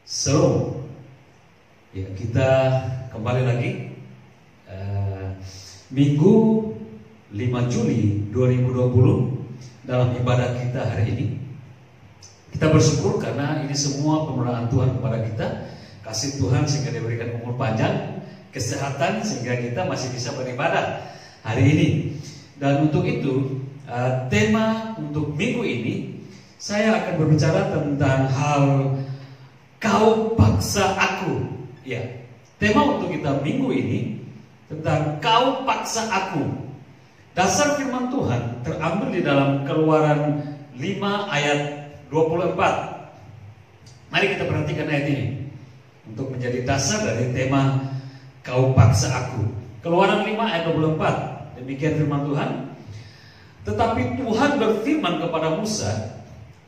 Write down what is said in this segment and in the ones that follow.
Shalom. Ya, kita kembali lagi Minggu 5 Juli 2020 dalam ibadah kita hari ini. Kita bersyukur karena ini semua pemeliharaan Tuhan kepada kita, kasih Tuhan sehingga diberikan umur panjang, kesehatan sehingga kita masih bisa beribadah hari ini. Dan untuk itu tema untuk minggu ini saya akan berbicara tentang hal kau paksa aku. Ya, tema untuk kita minggu ini tentang kau paksa aku. Dasar firman Tuhan terambil di dalam Keluaran 5 ayat 24. Mari kita perhatikan ayat ini untuk menjadi dasar dari tema kau paksa aku. Keluaran 5 ayat 24. Demikian firman Tuhan. Tetapi Tuhan berfirman kepada Musa,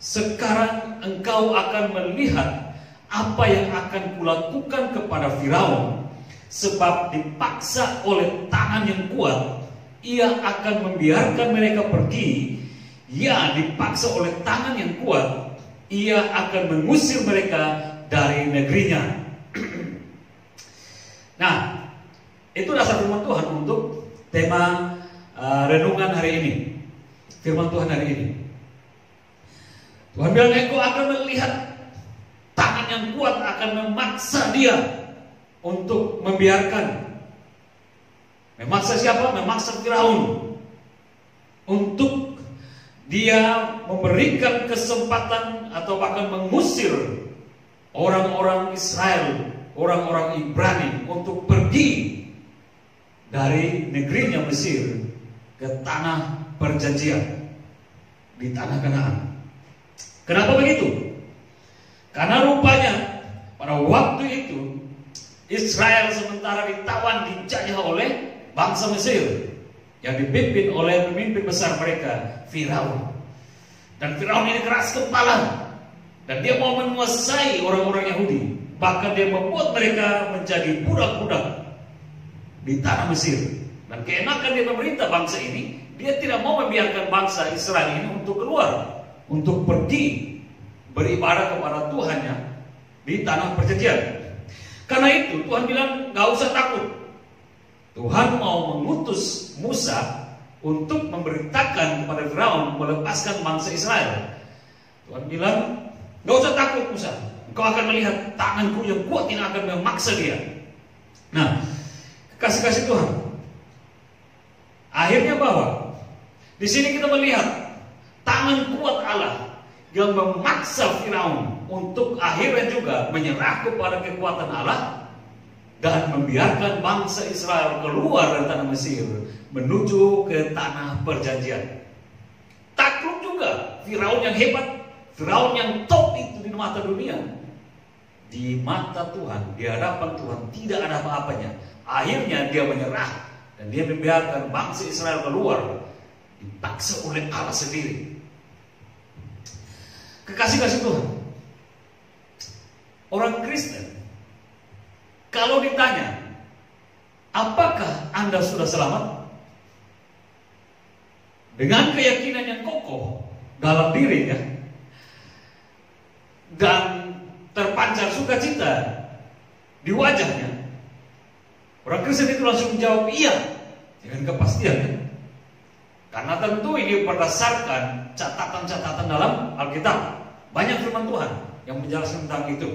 sekarang engkau akan melihat apa yang akan kulakukan kepada Firaun, sebab dipaksa oleh tangan yang kuat, ia akan membiarkan mereka pergi. Ya, dipaksa oleh tangan yang kuat, ia akan mengusir mereka dari negerinya. Nah, itu dasar firman Tuhan untuk tema renungan hari ini. Firman Tuhan hari ini, Tuhan bilang, engkau akan melihat tangan yang kuat akan memaksa dia untuk membiarkan. Memaksa siapa? Memaksa Firaun untuk dia memberikan kesempatan atau bahkan mengusir orang-orang Israel, orang-orang Ibrani untuk pergi dari negerinya Mesir ke tanah perjanjian di tanah Kanaan. Kenapa begitu? Karena rupanya pada waktu itu Israel sementara ditawan, dijajah oleh bangsa Mesir yang dipimpin oleh pemimpin besar mereka, Firaun. Dan Firaun ini keras kepala dan dia mau menguasai orang-orang Yahudi. Bahkan dia membuat mereka menjadi budak-budak di tanah Mesir. Dan keenakan dia memerintah bangsa ini, dia tidak mau membiarkan bangsa Israel ini untuk keluar, untuk pergi beribadah kepada Tuhannya di tanah perjanjian. Karena itu Tuhan bilang, gak usah takut. Tuhan mau mengutus Musa untuk memberitakan kepada Firaun melepaskan bangsa Israel. Tuhan bilang, gak usah takut Musa, engkau akan melihat tanganku yang kuat yang akan memaksa dia. Nah, kasih-kasih Tuhan, akhirnya bahwa di sini kita melihat tangan kuat Allah yang memaksa Firaun untuk akhirnya juga menyerah kepada kekuatan Allah dan membiarkan bangsa Israel keluar dari tanah Mesir menuju ke tanah perjanjian. Takluk juga Firaun yang hebat, Firaun yang top itu di mata dunia. Di mata Tuhan, di hadapan Tuhan tidak ada apa-apanya. Akhirnya dia menyerah dan dia membiarkan bangsa Israel keluar dipaksa oleh Allah sendiri. Kekasih-kasih Tuhan, orang Kristen kalau ditanya, apakah Anda sudah selamat? Dengan keyakinan yang kokoh dalam dirinya dan terpancar sukacita di wajahnya, orang Kristen itu langsung menjawab iya dengan kepastian. Karena tentu ini berdasarkan catatan-catatan dalam Alkitab. Banyak firman Tuhan yang menjelaskan tentang itu.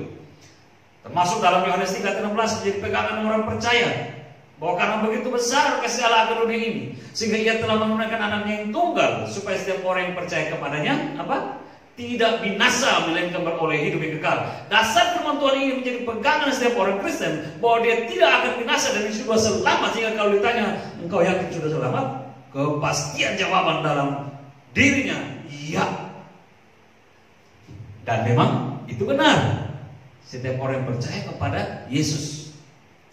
Termasuk dalam Yohanes 3:16 menjadi pegangan orang percaya bahwa karena begitu besar kasih Allah akan dunia ini, sehingga ia telah menurunkan anaknya yang tunggal, supaya setiap orang yang percaya kepadanya tidak binasa, melainkan beroleh hidup yang kekal. Dasar firman Tuhan ini menjadi pegangan setiap orang Kristen bahwa dia tidak akan binasa dan sudah selamat. Sehingga kalau ditanya, engkau yakin sudah selamat? Kepastian jawaban dalam dirinya, iya. Dan memang itu benar. Setiap orang yang percaya kepada Yesus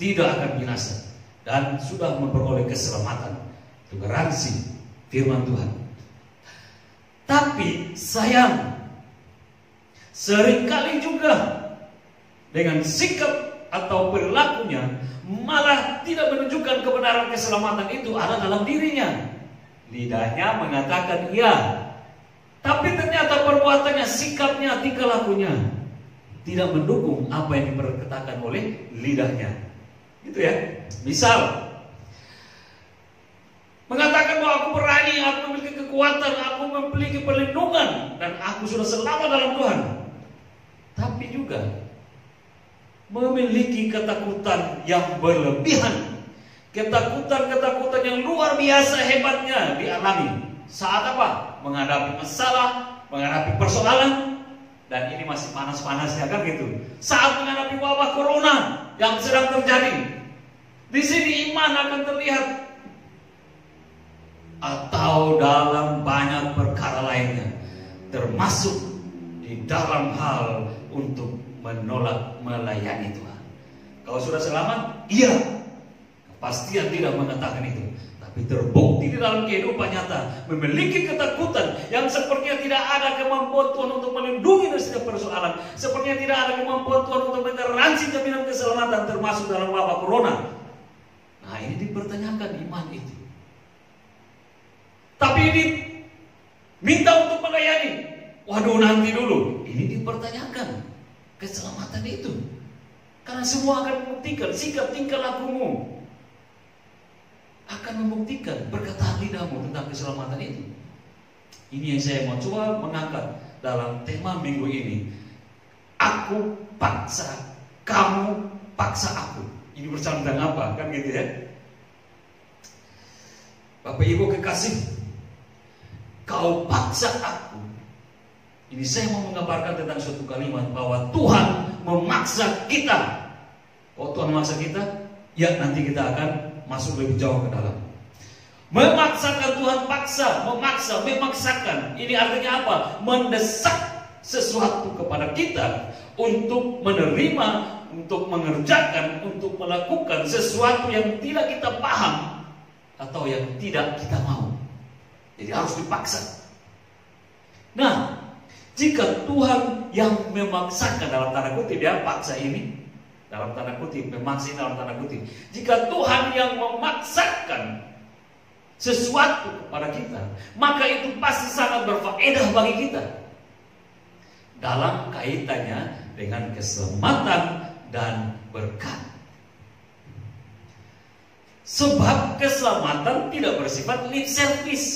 tidak akan binasa dan sudah memperoleh keselamatan. Itu garansi firman Tuhan. Tapi sayang, seringkali juga dengan sikap atau perilakunya malah tidak menunjukkan kebenaran keselamatan itu ada dalam dirinya. Lidahnya mengatakan iya, tapi ternyata perbuatannya, sikapnya, tingkah lakunya tidak mendukung apa yang diperkatakan oleh lidahnya. Gitu ya. Misal mengatakan bahwa aku berani, aku memiliki kekuatan, aku memiliki perlindungan, dan aku sudah selamat dalam Tuhan. Tapi juga memiliki ketakutan yang berlebihan. Ketakutan-ketakutan yang luar biasa hebatnya dialami. Saat apa? Menghadapi masalah, menghadapi persoalan. Dan ini masih panas-panasnya kan gitu. Saat menghadapi wabah corona yang sedang terjadi. Di sini iman akan terlihat. Atau dalam banyak perkara lainnya, termasuk di dalam hal untuk menolak melayani Tuhan. Kalau sudah selamat, iya, kepastian tidak mengatakan itu. Tapi terbukti di dalam kehidupan nyata, memiliki ketakutan yang sepertinya tidak ada kemampuan Tuhan untuk melindungi dari setiap persoalan, sepertinya tidak ada kemampuan Tuhan untuk menggaransi jaminan keselamatan termasuk dalam wabah corona. Nah, ini dipertanyakan iman itu. Tapi ini minta untuk melayani. Waduh, nanti dulu. Ini dipertanyakan keselamatan itu. Karena semua akan membuktikan sikap tingkah lakumu. Akan membuktikan perkataan lidahmu tentang keselamatan itu. Ini yang saya mau coba mengangkat dalam tema minggu ini. Aku paksa, kamu paksa aku. Ini bersama dengan apa? Kan gitu ya. Bapak Ibu kekasih, kau paksa aku. Ini saya mau menggambarkan tentang suatu kalimat bahwa Tuhan memaksa kita. Oh, Tuhan memaksa kita? Ya, nanti kita akan masuk lebih jauh ke dalam. Memaksakan, Tuhan paksa, memaksa, memaksakan. Ini artinya apa? Mendesak sesuatu kepada kita untuk menerima, untuk mengerjakan, untuk melakukan sesuatu yang tidak kita paham atau yang tidak kita mau. Jadi harus dipaksa. Nah, jika Tuhan yang memaksakan dalam tanda kutip ya, paksa ini dalam tanda kutip, memaksa dalam tanda kutip. Jika Tuhan yang memaksakan sesuatu kepada kita, maka itu pasti sangat berfaedah bagi kita dalam kaitannya dengan keselamatan dan berkat. Sebab keselamatan tidak bersifat lip service,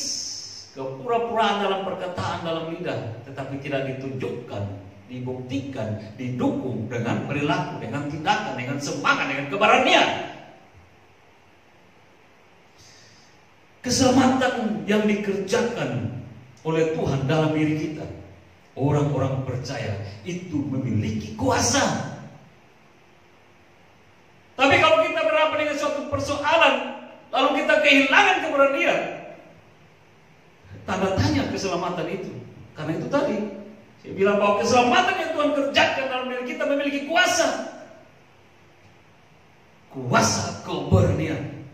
kepura-puraan dalam perkataan, dalam lidah, tetapi tidak ditunjukkan, dibuktikan, didukung dengan perilaku, dengan tindakan, dengan semangat, dengan keberanian. Keselamatan yang dikerjakan oleh Tuhan dalam diri kita, orang-orang percaya, itu memiliki kuasa. Tapi kalau kita berhadapan dengan suatu persoalan, lalu kita kehilangan keberanian, tanda tanya keselamatan itu. Karena itu tadi saya bilang bahwa keselamatan yang Tuhan kerjakan dalam diri kita memiliki kuasa. Kuasa keberanian.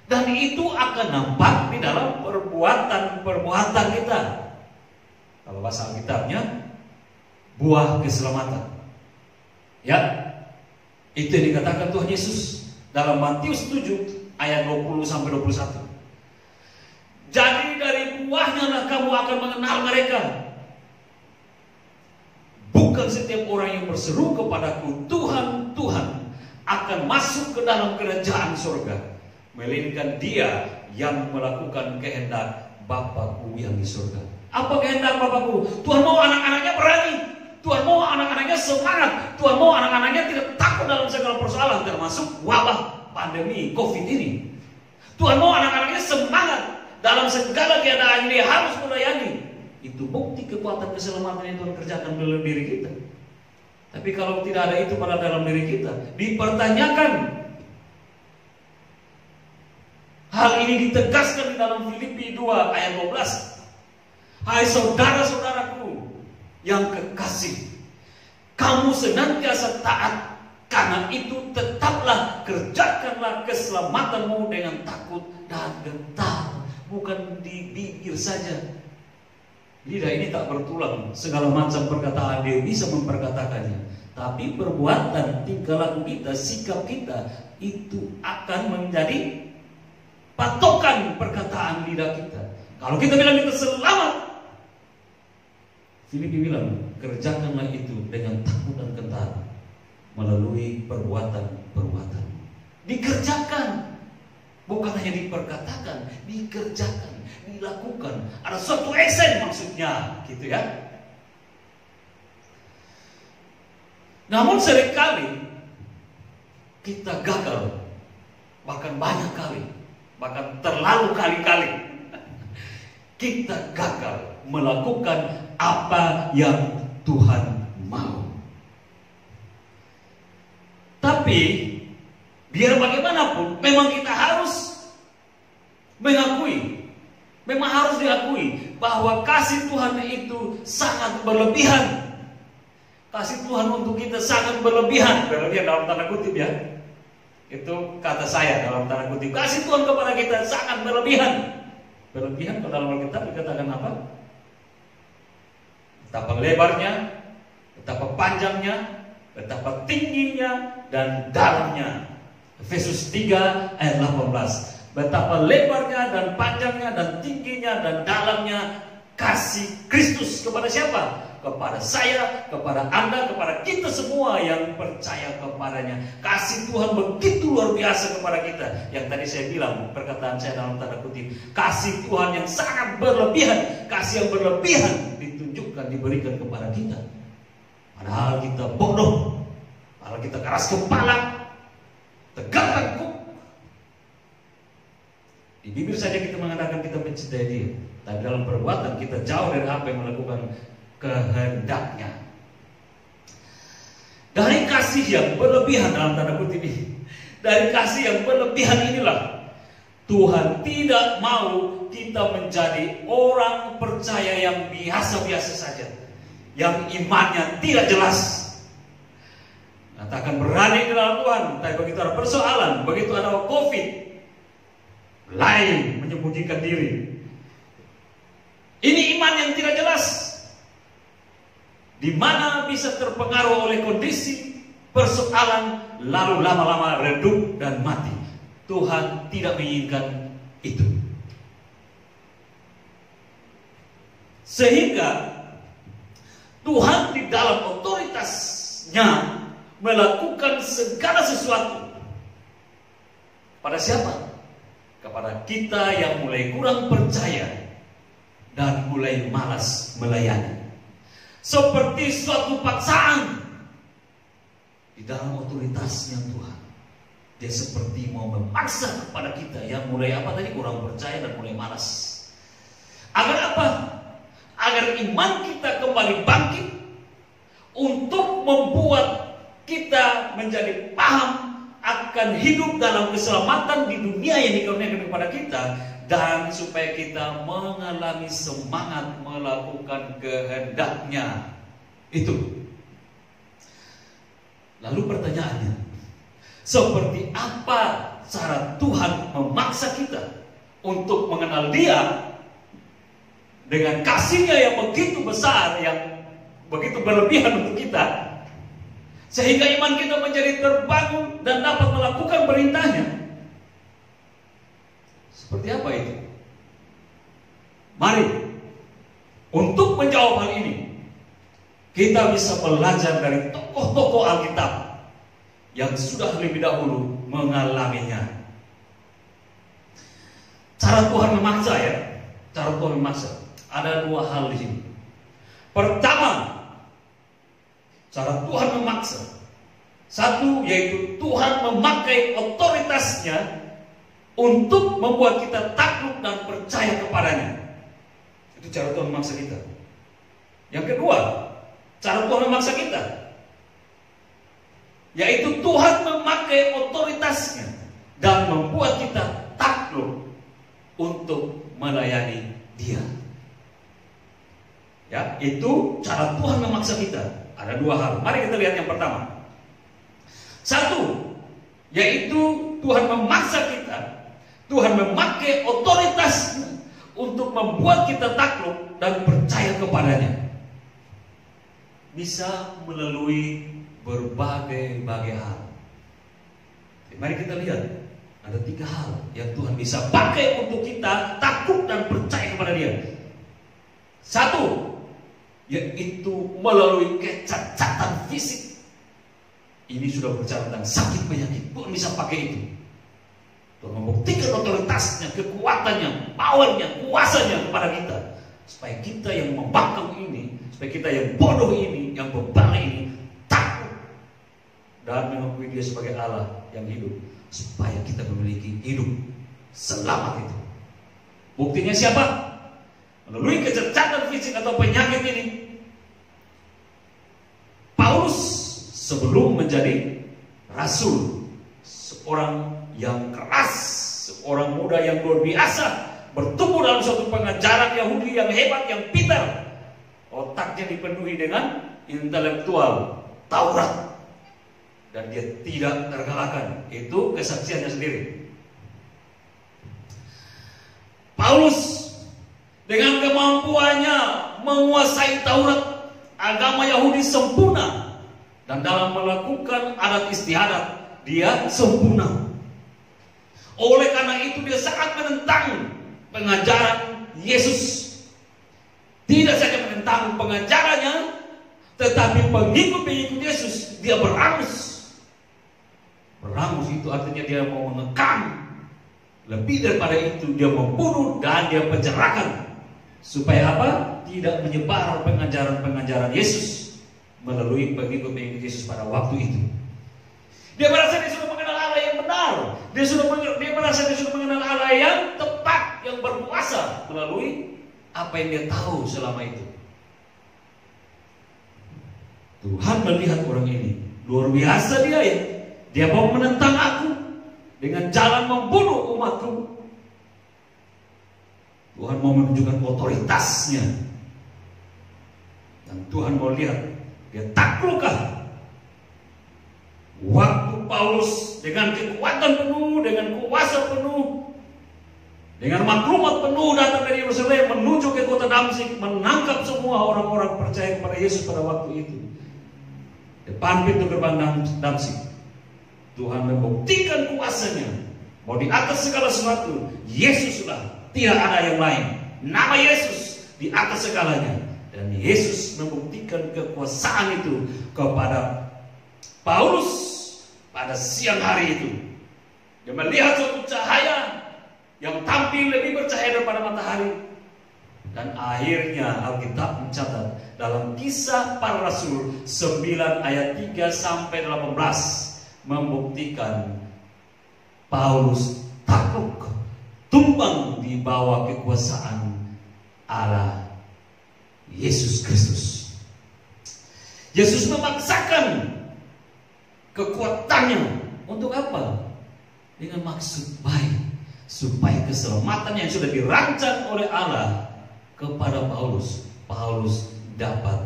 Dan itu akan nampak di dalam perbuatan-perbuatan kita. Kalau bahasa Alkitabnya, buah keselamatan. Ya, itu yang dikatakan Tuhan Yesus dalam Matius 7 ayat 20-21. Jadi dari buahnya lah kamu akan mengenal mereka. Bukan setiap orang yang berseru kepadaku Tuhan, Tuhan akan masuk ke dalam kerajaan surga, melainkan dia yang melakukan kehendak Bapakku yang di surga. Apa kehendak Bapakku? Tuhan mau anak-anaknya berani. Tuhan mau anak-anaknya semangat. Tuhan mau anak-anaknya tidak takut dalam segala persoalan, termasuk wabah pandemi COVID ini. Tuhan mau anak-anaknya semangat dalam segala keadaan. Dia harus melayani. Itu bukti kekuatan keselamatan yang Tuhan kerjakan dalam diri kita. Tapi kalau tidak ada itu pada dalam diri kita, dipertanyakan. Hal ini ditegaskan di dalam Filipi 2 ayat 12. Hai saudara-saudaraku yang kekasih, kamu senantiasa taat, karena itu tetaplah kerjakanlah keselamatanmu dengan takut dan gentar, bukan di bibir saja. Lidah ini tak bertulang, segala macam perkataan dia bisa memperkatakannya, tapi perbuatan, tingkah laku kita, sikap kita itu akan menjadi patokan perkataan lidah kita. Kalau kita bilang kita selamat, Filipi bilang kerjakanlah itu dengan takut dan gentar melalui perbuatan-perbuatan. Dikerjakan, bukan hanya diperkatakan, dikerjakan, dilakukan. Ada suatu action maksudnya, gitu ya. Namun seringkali kita gagal, bahkan banyak kali, bahkan terlalu kali-kali kita gagal melakukan apa yang Tuhan mau. Tapi biar bagaimanapun, memang kita harus mengakui, memang harus diakui bahwa kasih Tuhan itu sangat berlebihan. Kasih Tuhan untuk kita sangat berlebihan. Berlebihan dalam tanda kutip ya. Itu kata saya dalam tanda kutip. Kasih Tuhan kepada kita sangat berlebihan. Berlebihan kalau dalam Alkitab dikatakan apa? Betapa lebarnya, betapa panjangnya, betapa tingginya dan dalamnya. Efesus 3 ayat 18. Betapa lebarnya dan panjangnya dan tingginya dan dalamnya kasih Kristus kepada siapa? Kepada saya, kepada Anda, kepada kita semua yang percaya kepadanya. Kasih Tuhan begitu luar biasa kepada kita. Yang tadi saya bilang, perkataan saya dalam tanda kutip, kasih Tuhan yang sangat berlebihan. Kasih yang berlebihan ditunjukkan, diberikan kepada kita. Padahal kita bodoh, padahal kita keras kepala, tegak tengkuk. Di bibir saja kita mengatakan kita mencintai Dia, tapi dalam perbuatan kita jauh dari apa yang melakukan kehendaknya. Dari kasih yang berlebihan dalam tanda kutip ini, dari kasih yang berlebihan inilah Tuhan tidak mau kita menjadi orang percaya yang biasa-biasa saja, yang imannya tidak jelas. Katakan berani di dalam Tuhan, tapi begitu ada persoalan, begitu ada COVID, lain menyembunyikan diri. Ini iman yang tidak jelas, di mana bisa terpengaruh oleh kondisi persoalan, lalu lama-lama redup dan mati. Tuhan tidak menginginkan itu. Sehingga Tuhan di dalam otoritasnya melakukan segala sesuatu pada siapa? Kepada kita yang mulai kurang percaya dan mulai malas melayani. Seperti suatu paksaan di dalam otoritasnya Tuhan. Dia seperti mau memaksa kepada kita yang mulai apa tadi? Kurang percaya dan mulai malas. Agar apa? Agar iman kita kembali bangkit untuk membuat kita menjadi paham akan hidup dalam keselamatan di dunia yang dikaruniakan kepada kita, dan supaya kita mengalami semangat melakukan kehendaknya itu. Lalu pertanyaannya, seperti apa cara Tuhan memaksa kita untuk mengenal Dia dengan kasih-Nya yang begitu besar, yang begitu berlebihan untuk kita, sehingga iman kita menjadi terbangun dan dapat melakukan perintahnya? Seperti apa itu? Mari, untuk menjawab hal ini, kita bisa belajar dari tokoh-tokoh Alkitab yang sudah lebih dahulu mengalaminya. Cara Tuhan memaksa ya, cara Tuhan memaksa. Ada dua hal di sini. Pertama, cara Tuhan memaksa. Satu, yaitu Tuhan memakai otoritasnya untuk membuat kita takluk dan percaya kepadanya. Itu cara Tuhan memaksa kita. Yang kedua, cara Tuhan memaksa kita, yaitu Tuhan memakai otoritasnya dan membuat kita takluk untuk melayani Dia. Ya, itu cara Tuhan memaksa kita. Ada dua hal. Mari kita lihat yang pertama. Satu, yaitu Tuhan memaksa kita. Tuhan memakai otoritasnya untuk membuat kita takluk dan percaya kepadanya. Bisa melalui berbagai hal. Mari kita lihat. Ada 3 hal yang Tuhan bisa pakai untuk kita takluk dan percaya kepada Dia. Satu, yaitu melalui kecacatan fisik. Ini sudah berbicara tentang sakit penyakit. Tuhan bisa pakai itu. Tuhan membuktikan otoritasnya, kekuatannya, powernya, kuasanya kepada kita. Supaya kita yang membangkang ini, supaya kita yang bodoh ini, yang bebal ini, takut dan mengakui Dia sebagai Allah yang hidup. Supaya kita memiliki hidup selamat itu. Buktinya siapa? Melalui kecacatan fisik atau penyakit ini, Paulus sebelum menjadi rasul, seorang yang keras, seorang muda yang luar biasa, bertumbuh dalam suatu pengajaran Yahudi yang hebat, yang pintar. Otaknya dipenuhi dengan intelektual Taurat, dan dia tidak terkalahkan. Itu kesaksiannya sendiri. Paulus dengan kemampuannya menguasai Taurat, agama Yahudi sempurna, dan dalam melakukan adat istiadat dia sempurna. Oleh karena itu dia sangat menentang pengajaran Yesus. Tidak saja menentang pengajarannya, tetapi pengikut-pengikut Yesus dia berangus. Berangus itu artinya dia mau mengekang. Lebih daripada itu dia membunuh dan dia penjarakan. Supaya apa? Tidak menyebar pengajaran-pengajaran Yesus melalui pengikut-pengikut Yesus pada waktu itu. Dia merasa dia sudah mengenal Allah yang benar. Dia merasa dia sudah mengenal Allah yang tepat, yang berkuasa melalui apa yang dia tahu selama itu. Tuhan melihat orang ini luar biasa dia ya. Dia mau menentang aku dengan jalan membunuh umatku. Tuhan mau menunjukkan otoritasnya. Dan Tuhan mau lihat dia taklukkah waktu Paulus dengan kekuatan penuh, dengan kuasa penuh, dengan maklumat penuh datang dari Yerusalem menuju ke kota Damsyik, menangkap semua orang-orang percaya kepada Yesus pada waktu itu. Depan pintu gerbang Damsyik, Tuhan membuktikan kuasanya bahwa di atas segala sesuatu Yesuslah, tidak ada yang lain. Nama Yesus di atas segalanya. Dan Yesus membuktikan kekuasaan itu kepada Paulus pada siang hari itu. Dia melihat suatu cahaya yang tampil lebih bercahaya daripada matahari. Dan akhirnya Alkitab mencatat dalam Kisah Para Rasul 9 ayat 3 sampai 18 membuktikan Paulus takluk, tumbang di bawah kekuasaan Allah Yesus Kristus. Yesus memaksakan kekuatannya untuk apa? Dengan maksud baik, supaya keselamatan yang sudah dirancang oleh Allah kepada Paulus dapat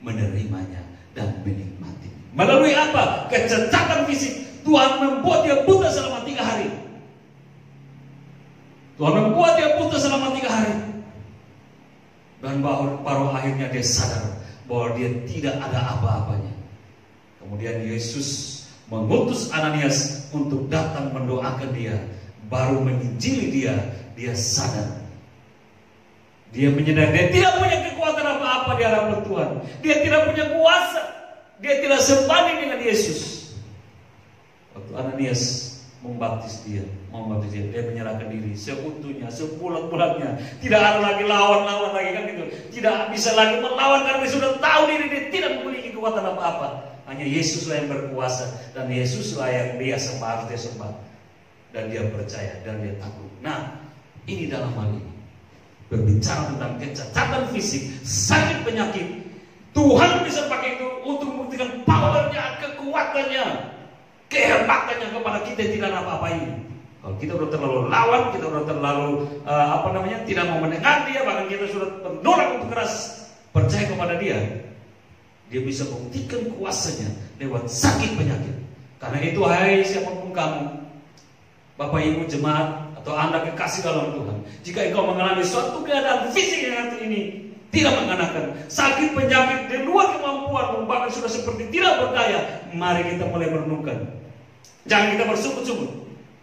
menerimanya dan menikmati. Melalui apa? Kecacatan fisik. Tuhan membuat dia buta selama 3 hari. Tuhan membuat dia buta selama 3 hari. Dan baru akhirnya dia sadar bahwa dia tidak ada apa-apanya. Kemudian Yesus mengutus Ananias untuk datang mendoakan dia. Baru menginjili dia, dia sadar. Dia menyadari dia tidak punya kekuatan apa-apa di hadapan Tuhan. Dia tidak punya kuasa. Dia tidak sebanding dengan Yesus. Waktu Ananias membaptis dia, dia menyerahkan diri seutuhnya, sebulat-bulatnya. Tidak ada lagi lawan-lawan lagi kan gitu. Tidak bisa lagi melawan karena dia sudah tahu diri dia tidak memiliki kekuatan apa-apa. Hanya Yesuslah yang berkuasa dan Yesuslah yang dia sembah, harus dia sembah. Dan dia percaya dan dia takut. Nah, ini dalam hal ini berbicara tentang kecacatan fisik, sakit penyakit. Tuhan bisa pakai itu untuk membuktikan powernya, kekuatannya, kehebatannya kepada kita yang tidak apa-apain. Kalau kita sudah terlalu lawan, kita sudah terlalu tidak mau mendengar dia, bahkan kita sudah menolak untuk keras percaya kepada dia, dia bisa buktikan kuasanya lewat sakit penyakit. Karena itu, hai siapapun kamu, Bapak Ibu jemaat atau Anda kekasih dalam Tuhan, jika engkau mengalami suatu keadaan fisik yang satu ini tidak mengenakan, sakit penyakit di luar kemampuan, bahkan sudah seperti tidak berdaya, mari kita mulai merenungkan. Jangan kita bersungguh-sungguh.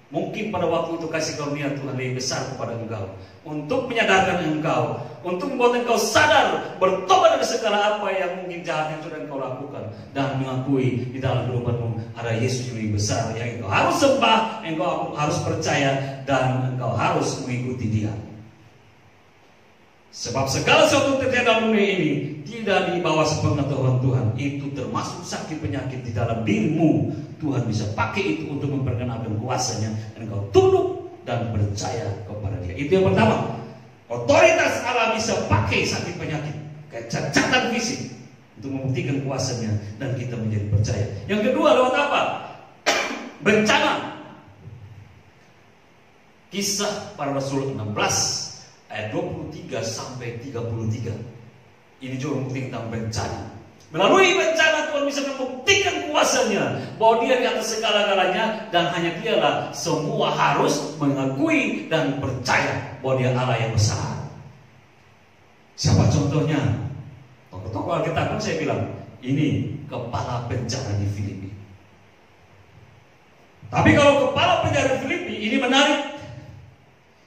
Mungkin pada waktu itu kasih karunia Tuhan lebih besar kepada engkau, untuk menyadarkan engkau, untuk membuat engkau sadar, bertobat dari segala apa yang mungkin jahat yang sudah engkau lakukan, dan mengakui di dalam kehidupanmu ada Yesus yang lebih besar yang engkau harus sembah, engkau harus percaya, dan engkau harus mengikuti Dia. Sebab segala sesuatu terjadi dalam dunia ini tidak di bawah sepengetahuan Tuhan. Itu termasuk sakit penyakit di dalam dirimu. Tuhan bisa pakai itu untuk memperkenalkan kuasanya, dan engkau tunduk dan percaya kepada Dia. Itu yang pertama. Otoritas Allah bisa pakai sakit penyakit, kecacatan fisik, untuk membuktikan kuasanya, dan kita menjadi percaya. Yang kedua, lewat apa? Bencana. Kisah Para Rasul 16 ayat 23 sampai 33. Ini juga membuktikan tentang bencana. Melalui bencana Tuhan bisa membuktikan kuasanya, bahwa Dia di atas segala-galanya, dan hanya Dialah semua harus mengakui dan percaya bahwa Dia Allah yang besar. Siapa contohnya? Tokoh-tokoh Alkitab kan saya bilang, ini kepala penjara di Filipi. Tapi kalau kepala penjara di Filipi ini menarik.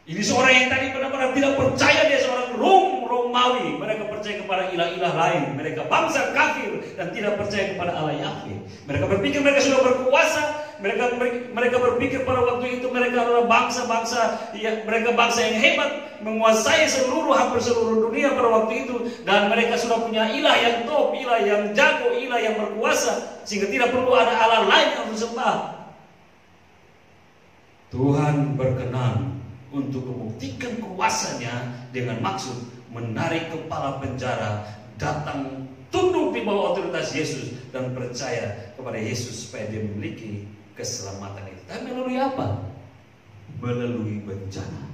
Ini seorang yang tadi benar-benar tidak percaya, dia seorang Romawi. Mereka percaya kepada ilah-ilah lain. Mereka bangsa kafir dan tidak percaya kepada Allah Yahweh. Mereka berpikir mereka sudah berkuasa. Mereka berpikir pada waktu itu mereka adalah bangsa-bangsa, mereka bangsa yang hebat, menguasai hampir seluruh dunia pada waktu itu. Dan mereka sudah punya ilah yang top, ilah yang jago, ilah yang berkuasa, sehingga tidak perlu ada Allah lain yang disembah. Tuhan berkenan untuk membuktikan kuasanya dengan maksud menarik kepala penjara datang tunduk di bawah otoritas Yesus dan percaya kepada Yesus supaya dia memiliki keselamatan itu. Tapi melalui apa? Melalui bencana.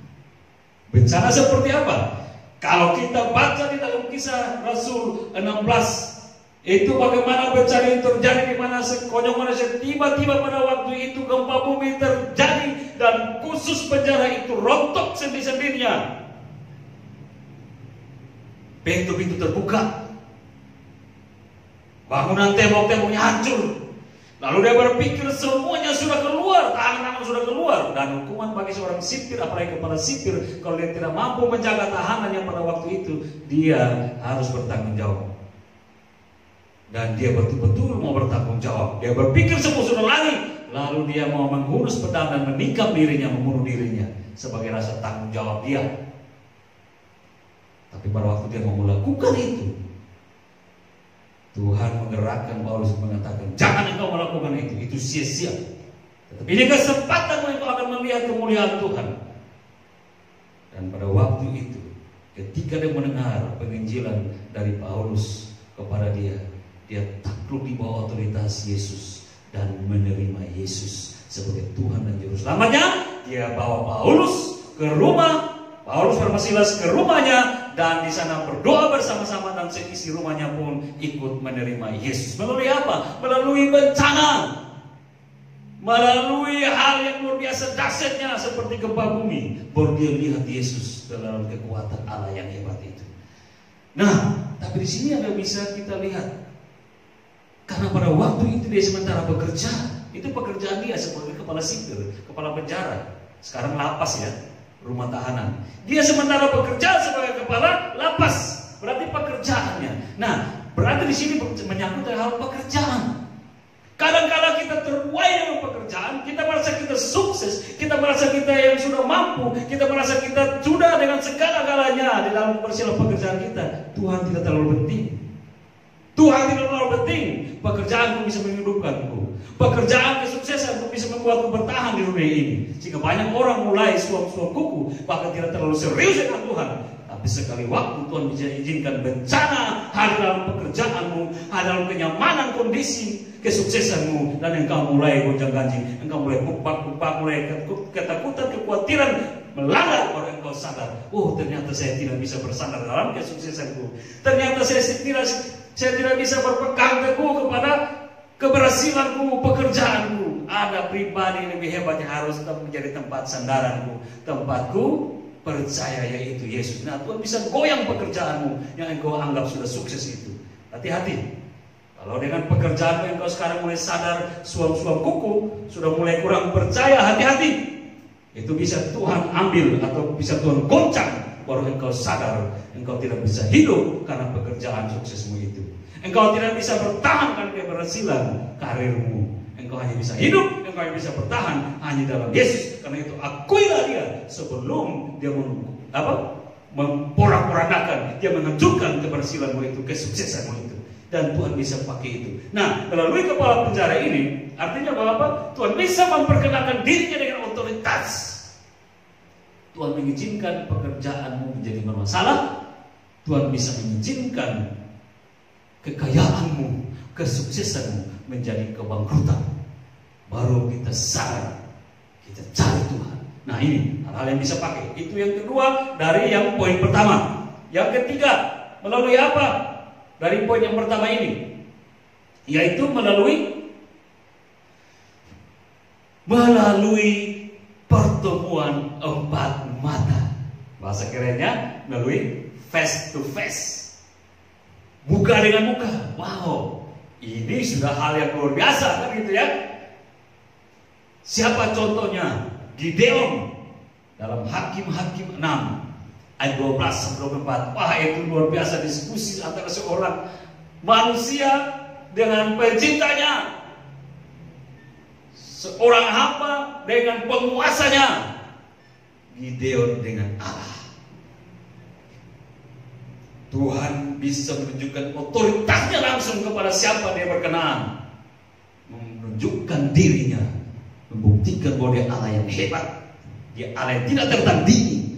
Bencana seperti apa? Kalau kita baca di dalam Kisah Rasul 16, itu bagaimana bencana itu terjadi, di mana sekonyong manusia tiba-tiba pada waktu itu gempa bumi terjadi dan khusus penjara itu rontok sendiri-sendirinya. Pintu-pintu terbuka, bangunan tembok-temboknya hancur. Lalu dia berpikir semuanya sudah keluar, tahanan sudah keluar, dan hukuman bagi seorang sipir, apalagi kepala sipir, kalau dia tidak mampu menjaga tahanannya pada waktu itu, dia harus bertanggung jawab. Dan dia betul-betul mau bertanggung jawab. Dia berpikir semua sudah lari, lalu dia mau menghunus pedang dan menikam dirinya, membunuh dirinya sebagai rasa tanggung jawab dia. Tapi pada waktu dia mau melakukan itu, Tuhan menggerakkan Paulus mengatakan, jangan engkau melakukan itu sia-sia. Tetapi ini kesempatan engkau akan melihat kemuliaan Tuhan. Dan pada waktu itu, ketika dia mendengar penginjilan dari Paulus kepada dia takluk di bawah otoritas Yesus dan menerima Yesus sebagai Tuhan dan Juru Selamatnya. Dia bawa Paulus ke rumah, Paulus bersama Silas ke rumahnya, dan di sana berdoa bersama-sama, dan seisi rumahnya pun ikut menerima Yesus. Melalui apa? Melalui bencana, melalui hal yang luar biasa dahsyatnya seperti gempa bumi, baru dia lihat Yesus dalam kekuatan Allah yang hebat itu. Nah, tapi di sini ada bisa kita lihat, karena pada waktu itu dia sementara bekerja, itu pekerjaan dia sebagai kepala sipir, kepala penjara. Sekarang lapas ya, rumah tahanan. Dia sementara bekerja sebagai kepala lapas, berarti pekerjaannya. Nah, berarti di sini menyangkut hal pekerjaan. Kadang-kala kita terbuai dengan pekerjaan, kita merasa kita sukses, kita merasa kita yang sudah mampu, kita merasa kita sudah dengan segala-galanya di dalam persiapan pekerjaan kita. Tuhan tidak terlalu penting. Tuhan tidak terlalu penting. Pekerjaanku bisa menghidupkanku, pekerjaan kesuksesanku bisa membuatku bertahan di dunia ini. Sehingga banyak orang mulai suap-suap kuku, bahkan tidak terlalu serius dengan Tuhan. Tapi sekali waktu Tuhan bisa izinkan bencana hadir dalam pekerjaanmu, hadir dalam kenyamanan kondisi kesuksesanmu, dan engkau mulai gonjang-ganjing, engkau mulai bukpak-bukpak, mulai ketakutan, kekhawatiran melanda, baru engkau sadar, oh ternyata saya tidak bisa bersandar dalam kesuksesanku. Ternyata saya tidak bisa berpegang teguh kepada keberhasilanku, pekerjaanku. Ada pribadi lebih hebat yang harus menjadi tempat sandaranku, tempatku percaya, yaitu Yesus. Nah, Tuhan bisa goyang pekerjaanmu yang engkau anggap sudah sukses itu. Hati-hati. Kalau dengan pekerjaanmu engkau sekarang mulai sadar, suam-suam kuku, sudah mulai kurang percaya, hati-hati. Itu bisa Tuhan ambil atau bisa Tuhan goncang, baru engkau sadar engkau tidak bisa hidup karena pekerjaan suksesmu itu. Engkau tidak bisa bertahan karena keberhasilan karirmu. Engkau hanya bisa hidup, engkau hanya bisa bertahan hanya dalam Yesus. Karena itu akuilah dia sebelum dia memporak-porandakan, dia menghancurkan keberhasilanmu itu, kesuksesanmu itu. Dan Tuhan bisa pakai itu. Nah, melalui kepala penjara ini, artinya bahwa apa? Tuhan bisa memperkenalkan dirinya dengan otoritas. Tuhan mengizinkan pekerjaanmu menjadi bermasalah. Tuhan bisa mengizinkan kekayaanmu, kesuksesanmu menjadi kebangkrutan. Baru kita sadar, kita cari Tuhan. Nah, ini hal-hal yang bisa pakai. Itu yang kedua dari yang poin pertama. Yang ketiga, melalui apa? Dari poin yang pertama ini, yaitu melalui pertemuan empat mata. Bahasa kerennya melalui face to face. Muka dengan muka. Wow, ini sudah hal yang luar biasa kan gitu ya. Siapa contohnya? Gideon dalam Hakim-Hakim 6 ayat 12-24. Wah, itu luar biasa diskusi antara seorang manusia dengan penciptanya, seorang hamba dengan penguasanya, Gideon dengan Allah. Tuhan bisa menunjukkan otoritasnya langsung kepada siapa dia berkenan, menunjukkan dirinya, membuktikan bahwa dia Allah yang hebat, dia Allah yang tidak tertandingi.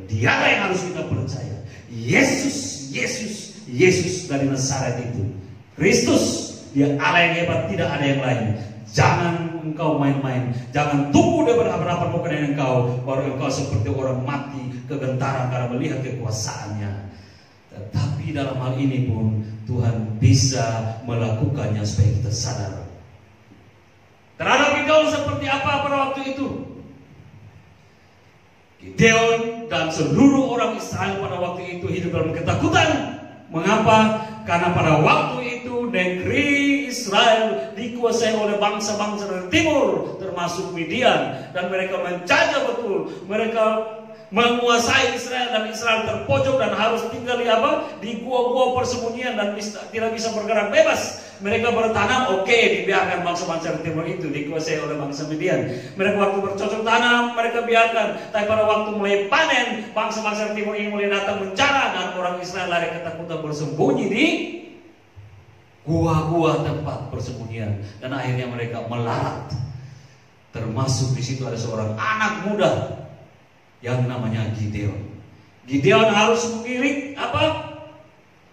Dia yang harus kita percaya. Yesus dari Nazaret itu, Kristus, dia Allah yang hebat, tidak ada yang lain. Jangan engkau main-main, jangan tunggu dia berhadapan muka dengan engkau, baru engkau seperti orang mati kegentaran karena melihat kekuasaannya. Tetapi dalam hal ini pun Tuhan bisa melakukannya supaya kita sadar. Terhadap Gideon seperti apa pada waktu itu? Gideon dan seluruh orang Israel pada waktu itu hidup dalam ketakutan. Mengapa? Karena pada waktu itu negeri Israel dikuasai oleh bangsa-bangsa dari timur, termasuk Midian, dan mereka menjajah betul. Mereka menguasai Israel dan Israel terpojok dan harus tinggal di gua-gua persembunyian dan tidak bisa bergerak bebas. Mereka bertanam, dibiarkan bangsa-bangsa timur itu dikuasai oleh bangsa Midian. Mereka waktu bercocok tanam, mereka biarkan. Tapi pada waktu mulai panen, bangsa-bangsa timur ini mulai datang bencana dan orang Israel lari ketakutan bersembunyi di gua-gua tempat persembunyian. Dan akhirnya mereka melarat. Termasuk di situ ada seorang anak muda yang namanya Gideon. Gideon harus mengiring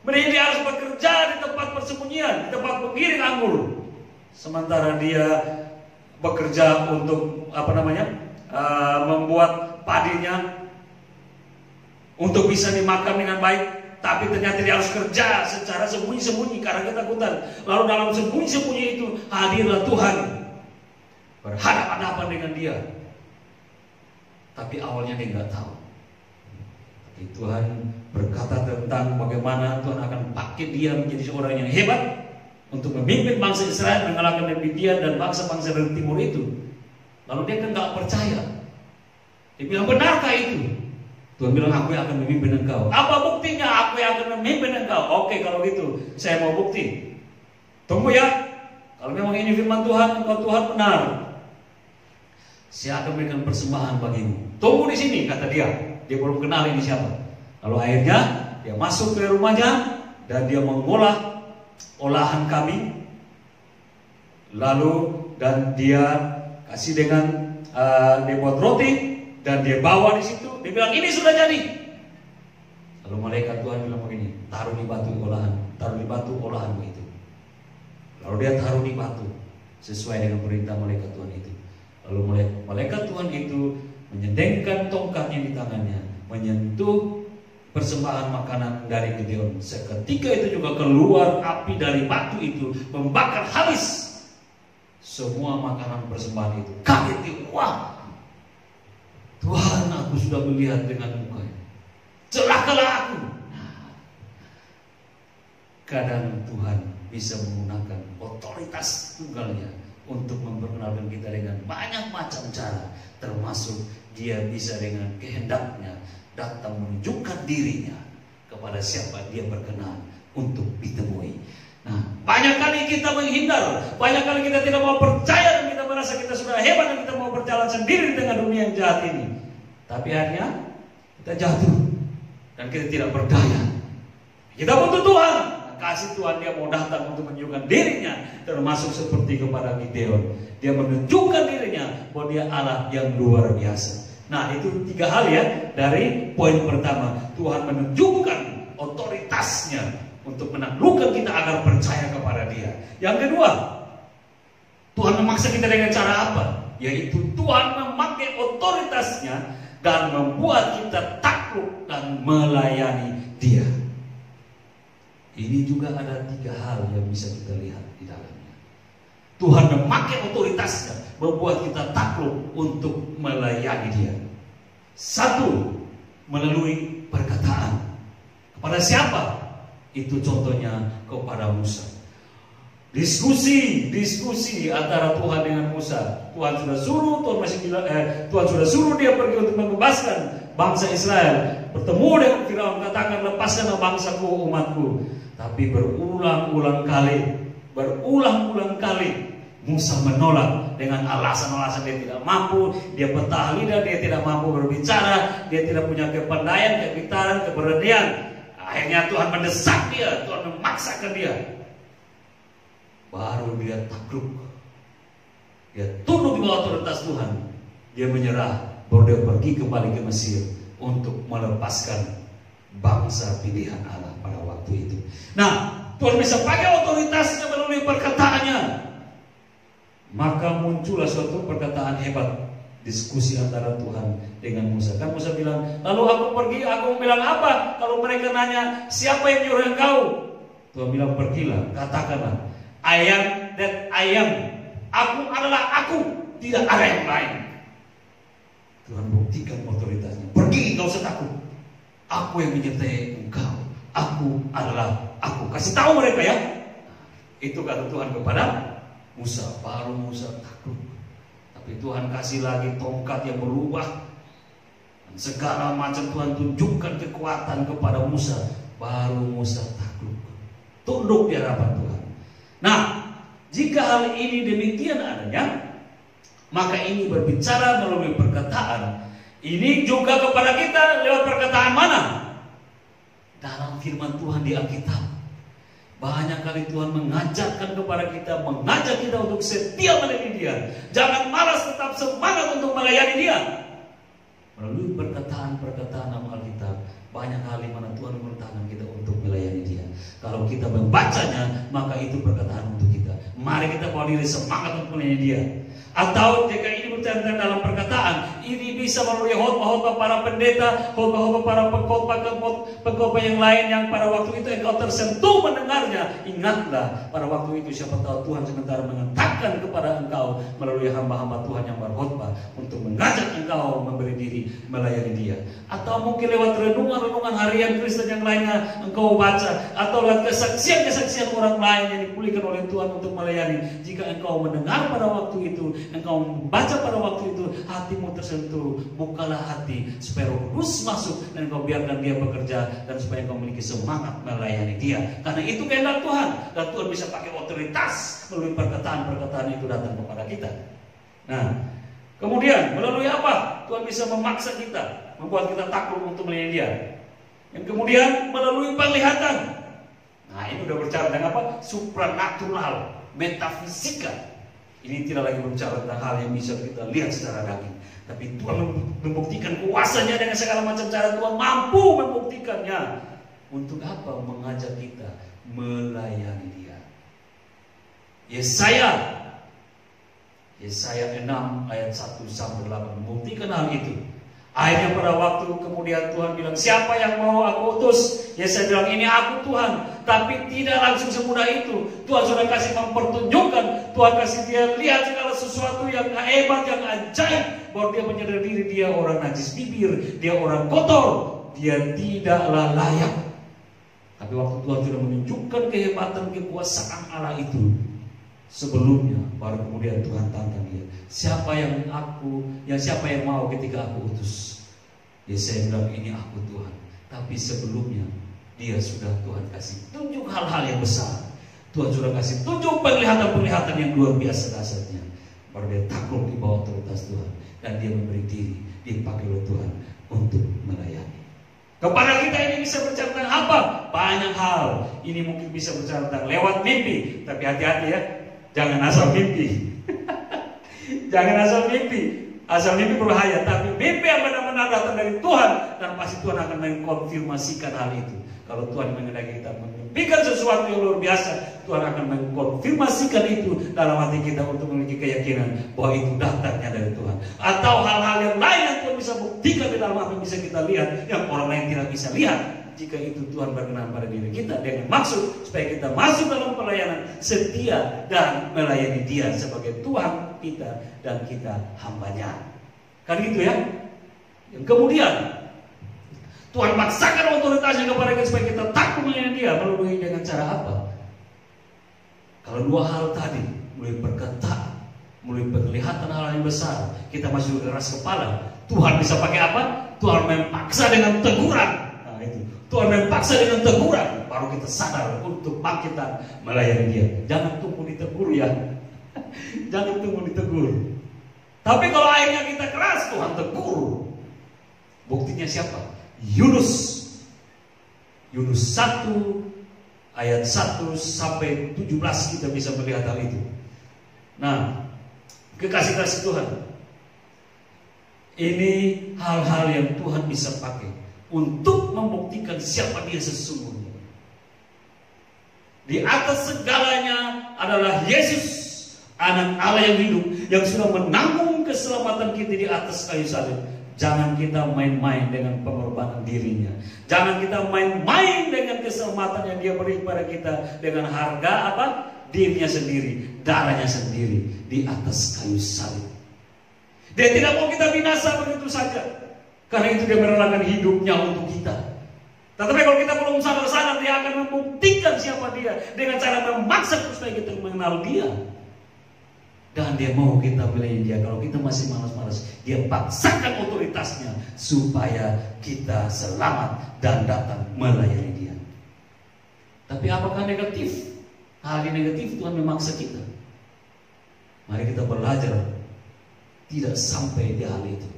Mereka harus bekerja di tempat persembunyian, di tempat pengiring anggur. Sementara dia bekerja untuk membuat padinya untuk bisa dimakan dengan baik. Tapi ternyata dia harus kerja secara sembunyi-sembunyi karena ketakutan. Lalu dalam sembunyi-sembunyi itu hadirlah Tuhan berhadapan-hadapan dengan dia. Tapi awalnya dia nggak tahu. Tapi Tuhan berkata tentang bagaimana Tuhan akan pakai dia menjadi seorang yang hebat untuk memimpin bangsa Israel mengalahkan Midian dan bangsa-bangsa dari timur itu. Lalu dia kan nggak percaya. Dia bilang, benarkah itu? Tuhan bilang, aku yang akan memimpin engkau. Apa buktinya? Aku yang akan memimpin engkau. Oke, kalau gitu saya mau bukti. Tunggu ya. Kalau memang ini firman Tuhan, engkau Tuhan benar, saya akan memberikan persembahan bagimu. Tunggu di sini, kata dia. Dia belum kenal ini siapa. Lalu akhirnya dia masuk ke rumahnya dan dia mengolah olahan kambing. Lalu dan dia kasih dengan dia buat roti dan dia bawa di situ. Dia bilang, ini sudah jadi. Lalu malaikat Tuhan bilang begini, taruh di batu olahan, taruh di batu olahanmu itu. Lalu dia taruh di batu sesuai dengan perintah malaikat Tuhan itu. Lalu malaikat Tuhan itu menyedengkan tongkatnya di tangannya, menyentuh persembahan makanan dari Gideon. Seketika itu juga keluar api dari batu itu, membakar habis semua makanan persembahan itu. Kaget dia, wah, Tuhan, aku sudah melihat dengan mukanya. Celakalah aku. Kadang Tuhan bisa menggunakan otoritas tunggalnya untuk memperkenalkan kita dengan banyak macam cara, termasuk dia bisa dengan kehendaknya datang menunjukkan dirinya kepada siapa dia berkenan untuk ditemui. Nah, banyak kali kita menghindar, banyak kali kita tidak mau percaya, dan kita merasa kita sudah hebat, dan kita mau berjalan sendiri dengan dunia yang jahat ini. Tapi akhirnya kita jatuh dan kita tidak berdaya. Kita butuh Tuhan. Kasih Tuhan, dia mau datang untuk menunjukkan dirinya, termasuk seperti kepada Gideon. Dia menunjukkan dirinya bahwa dia Allah yang luar biasa. Nah, itu 3 hal ya. Dari poin pertama, Tuhan menunjukkan otoritasnya untuk menaklukkan kita agar percaya kepada dia. Yang kedua, Tuhan memaksa kita dengan cara apa? Yaitu Tuhan memakai otoritasnya dan membuat kita takluk dan melayani dia. Ini juga ada 3 hal yang bisa kita lihat di dalamnya. Tuhan memakai otoritasnya membuat kita takluk untuk melayani dia. 1, melalui perkataan. Kepada siapa? Itu contohnya kepada Musa. Diskusi antara Tuhan dengan Musa. Tuhan sudah suruh, Tuhan sudah suruh dia pergi untuk membebaskan bangsa Israel. Bertemu dengan Firaun, katakan, lepaskanlah bangsaku, umatku. Tapi berulang-ulang kali Musa menolak dengan alasan-alasan dia tidak mampu, dia patah lidah, dia tidak mampu berbicara, dia tidak punya kepandaian, kepintaran, keberanian. Akhirnya Tuhan mendesak dia, Tuhan memaksakan dia. Baru dia takluk. Dia tunduk di bawah otoritas Tuhan. Dia menyerah, baru dia pergi kembali ke Mesir untuk melepaskan bangsa pilihan Allah pada waktu itu. Nah, Tuhan bisa pakai otoritasnya melalui perkataannya. Maka muncullah suatu perkataan hebat, diskusi antara Tuhan dengan Musa. Kan Musa bilang, lalu aku pergi, aku bilang apa? Kalau mereka nanya, siapa yang nyuruh engkau? Tuhan bilang, pergilah, katakanlah, I am that I am. Aku adalah aku, tidak ada yang lain. Tuhan buktikan otoritasnya. Pergi, gak usah takut. Aku yang menyertai engkau. Aku adalah aku. Kasih tahu mereka ya. Itu kata Tuhan kepada Musa. Baru Musa takut. Tapi Tuhan kasih lagi tongkat yang berubah. Dan segala macam Tuhan tunjukkan kekuatan kepada Musa. Baru Musa takut. Tunduk di hadapan Tuhan. Nah, jika hal ini demikian adanya, maka ini berbicara melalui perkataan. Ini juga kepada kita lewat perkataan mana? Dalam firman Tuhan di Alkitab. Banyak kali Tuhan mengajarkan kepada kita, mengajak kita untuk setia melayani dia. Jangan malas, tetap semangat untuk melayani dia. Melalui perkataan-perkataan dalam Alkitab, banyak kali mana Tuhan memerintahkan kita untuk melayani dia. Kalau kita membacanya, maka itu perkataan untuk kita. Mari kita bawa diri semangat untuk melayani dia. Atau jika ini bercantum dalam perkataan, ini bisa melalui khotbah-khotbah para pendeta, khotbah-khotbah para pengkhotbah yang lain yang pada waktu itu engkau tersentuh mendengarnya. Ingatlah pada waktu itu siapa tahu Tuhan sementara mengatakan kepada engkau melalui hamba-hamba Tuhan yang berkhotbah untuk mengajak engkau memberi diri melayani dia. Atau mungkin lewat renungan-renungan harian Kristen yang lainnya engkau baca, atau lewat kesaksian-kesaksian orang lain yang dipulihkan oleh Tuhan untuk melayani. Jika engkau mendengar pada waktu itu, engkau membaca pada waktu itu, hatimu tersentuh, bukalah hati supaya Roh Kudus masuk dan engkau biarkan dia bekerja, dan supaya engkau memiliki semangat melayani dia. Karena itu kehendak Tuhan, dan Tuhan bisa pakai otoritas melalui perkataan-perkataan itu datang kepada kita. Nah, kemudian melalui apa? Tuhan bisa memaksa kita, membuat kita takluk untuk melayani dia. Yang kemudian melalui penglihatan. Nah, ini udah berbicara tentang apa? Supranatural, metafisika. Ini tidak lagi berbicara tentang hal yang bisa kita lihat secara daging, tapi Tuhan membuktikan kuasanya dengan segala macam cara. Tuhan mampu membuktikannya. Untuk apa? Mengajak kita melayani dia. Yesaya 6 ayat 1 sampai 8 membuktikan hal itu. Akhirnya pada waktu kemudian Tuhan bilang, siapa yang mau aku utus? Yesaya bilang, ini aku Tuhan. Tapi tidak langsung semudah itu. Tuhan sudah kasih mempertunjukkan, Tuhan kasih dia lihat segala sesuatu yang hebat, yang ajaib, bahwa dia menyadari diri dia orang najis bibir, dia orang kotor, dia tidaklah layak. Tapi waktu Tuhan sudah menunjukkan kehebatan, kekuasaan Allah itu, Sebelumnya baru kemudian Tuhan tantang dia. Siapa yang mau ketika aku utus? Yesaya bilang, ini aku Tuhan. Tapi sebelumnya dia sudah Tuhan kasih tunjuk hal-hal yang besar. Tuhan sudah kasih tunjuk penglihatan-penglihatan yang luar biasa dasarnya. Baru dia takluk di bawah otoritas Tuhan. Dan dia memberi diri, dipakai oleh Tuhan untuk melayani. Kepada kita ini bisa berbicara tentang apa? Banyak hal. Ini mungkin bisa berbicara tentang lewat mimpi. Tapi hati-hati ya, jangan asal mimpi. Jangan asal mimpi. Asal mimpi berbahaya. Tapi mimpi yang benar-benar datang dari Tuhan. Dan pasti Tuhan akan mengkonfirmasikan hal itu. Kalau Tuhan mengenai kita memimpikan sesuatu yang luar biasa, Tuhan akan mengkonfirmasikan itu dalam hati kita untuk memiliki keyakinan bahwa itu datangnya dari Tuhan. Atau hal-hal yang lain yang Tuhan bisa buktikan di dalam apa yang bisa kita lihat, yang orang lain tidak bisa lihat. Jika itu Tuhan berkenan pada diri kita dengan maksud supaya kita masuk dalam pelayanan setia dan melayani Dia sebagai Tuhan kita dan kita hambanya. Kan gitu ya. Yang kemudian Tuhan paksakan otoritasnya kepada kita supaya kita takut melayani Dia. Melalui dengan cara apa? Kalau dua hal tadi, mulai perkataan, mulai penglihatan hal yang besar, kita masih keras kepala. Tuhan bisa pakai apa? Tuhan memaksa dengan teguran. Nah itu, Tuhan memaksa dengan teguran, baru kita sadar untuk bangkit dan melayani Dia. Jangan tunggu ditegur ya. Jangan tunggu ditegur. Tapi kalau akhirnya kita keras, Tuhan tegur. Buktinya siapa? Yunus 1 ayat 1 sampai 17 kita bisa melihat hal itu. Nah, kekasih-kasih Tuhan, ini hal-hal yang Tuhan bisa pakai untuk membuktikan siapa Dia sesungguhnya. Di atas segalanya adalah Yesus, Anak Allah yang hidup, yang sudah menanggung keselamatan kita di atas kayu salib. Jangan kita main-main dengan pengorbanan dirinya. Jangan kita main-main dengan keselamatan yang Dia beri kepada kita dengan harga apa? Dirinya sendiri, darahnya sendiri di atas kayu salib. Dia tidak mau kita binasa begitu saja. Karena itu Dia merelakan hidupnya untuk kita. Tetapi kalau kita belum sadar-sadar, Dia akan membuktikan siapa Dia dengan cara memaksa supaya kita mengenal Dia. Dan Dia mau kita melayani Dia. Kalau kita masih malas-malas, Dia paksakan otoritasnya supaya kita selamat dan datang melayani Dia. Tapi apakah negatif? Hal yang negatif Tuhan memaksa kita. Mari kita belajar tidak sampai di hal itu,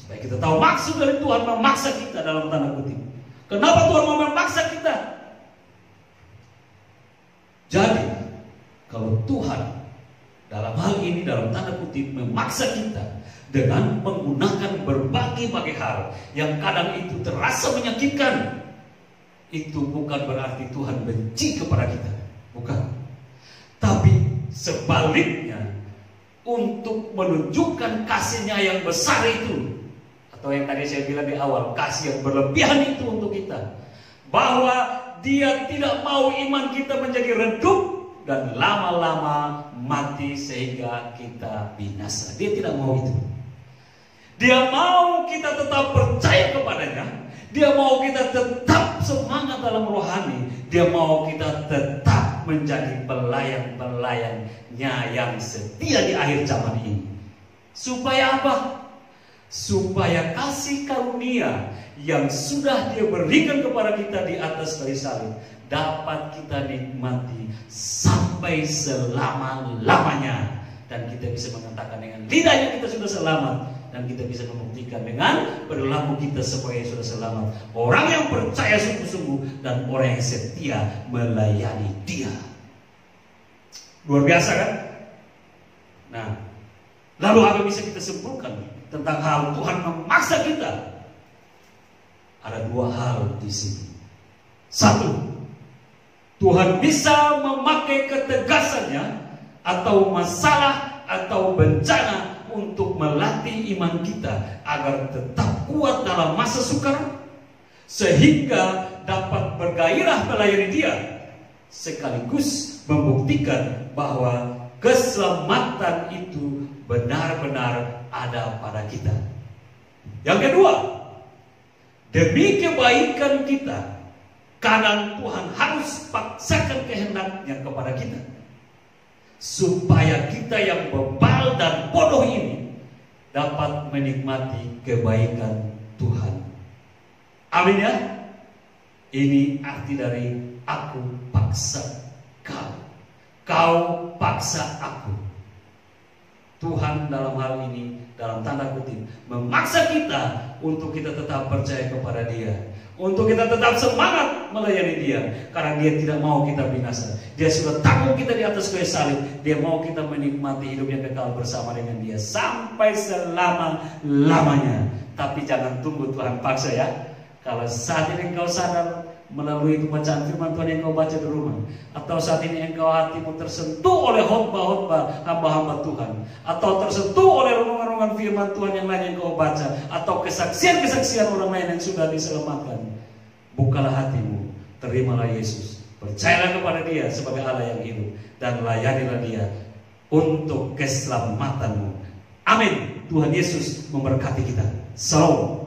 supaya kita tahu maksud dari Tuhan memaksa kita dalam tanda kutip. Kenapa Tuhan mau memaksa kita? Jadi kalau Tuhan dalam hal ini, dalam tanda kutip, memaksa kita dengan menggunakan berbagai-bagai hal yang kadang itu terasa menyakitkan, itu bukan berarti Tuhan benci kepada kita. Bukan. Tapi sebaliknya, untuk menunjukkan kasih-Nya yang besar itu, atau yang tadi saya bilang di awal, kasih yang berlebihan itu untuk kita, bahwa Dia tidak mau iman kita menjadi redup dan lama-lama mati sehingga kita binasa. Dia tidak mau itu. Dia mau kita tetap percaya kepadanya. Dia mau kita tetap semangat dalam rohani. Dia mau kita tetap menjadi pelayan-pelayannya yang setia di akhir zaman ini. Supaya apa? Supaya kasih karunia yang sudah Dia berikan kepada kita di atas kayu salib dapat kita nikmati sampai selama-lamanya. Dan kita bisa mengatakan dengan lidahnya kita sudah selamat. Dan kita bisa membuktikan dengan perilaku kita supaya sudah selamat. Orang yang percaya sungguh-sungguh dan orang yang setia melayani Dia. Luar biasa kan? Nah, lalu apa bisa kita simpulkan tentang hal Tuhan memaksa kita? Ada dua hal di sini. Satu, Tuhan bisa memakai ketegasannya atau masalah atau bencana untuk melatih iman kita agar tetap kuat dalam masa sukar, sehingga dapat bergairah melayani Dia, sekaligus membuktikan bahwa keselamatan itu benar-benar ada pada kita. Yang kedua, demi kebaikan kita, kadang Tuhan harus paksakan kehendaknya kepada kita. supaya kita yang bebal dan bodoh ini dapat menikmati kebaikan Tuhan. Amin ya. Ini arti dari aku paksa kau, kau paksa aku. Tuhan dalam hal ini, dalam tanda kutip, memaksa kita untuk kita tetap percaya kepada Dia, untuk kita tetap semangat melayani Dia, karena Dia tidak mau kita binasa. Dia sudah tanggung kita di atas kayu salib. Dia mau kita menikmati hidup yang kekal bersama dengan Dia sampai selama-lamanya. Tapi jangan tunggu Tuhan paksa ya. Kalau saat ini engkau sadar melalui pembacaan firman Tuhan yang kau baca di rumah, atau saat ini engkau hatimu tersentuh oleh khotbah-khotbah hamba-hamba Tuhan, atau tersentuh oleh renungan-renungan firman Tuhan yang lain yang kau baca, atau kesaksian-kesaksian orang lain yang sudah diselamatkan, bukalah hatimu, terimalah Yesus, percayalah kepada Dia sebagai Allah yang hidup, dan layanilah Dia untuk keselamatanmu. Amin. Tuhan Yesus memberkati kita. Salam.